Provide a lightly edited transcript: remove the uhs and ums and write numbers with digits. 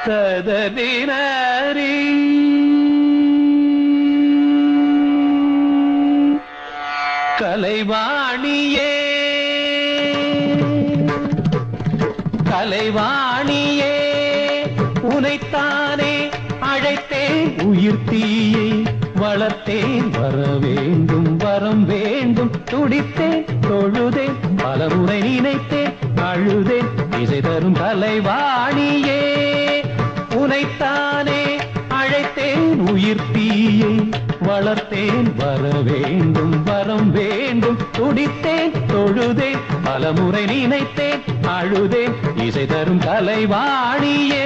தததினரி கலைவாணியே கலைவாணியே உனைத்தானே அழைத்தேன் உயிர் தீயை வளர்த்தேன் வர வேண்டும் வரம் வேண்டும் துடித்தேன் தொழுதேன் பலமுறை நினைத்தேன் அழுதேன் இசை தரும் கலைவாணியே உனைத்தானே அழைத்தேன் உயிர் தீயை வளர்த்தேன் வர வேண்டும் வரம் வேண்டும் துடித்தேன் தொழுதேன் பலமுறை நினைத்தேன் அழுதேன் இசை தரும் கலைவாணியே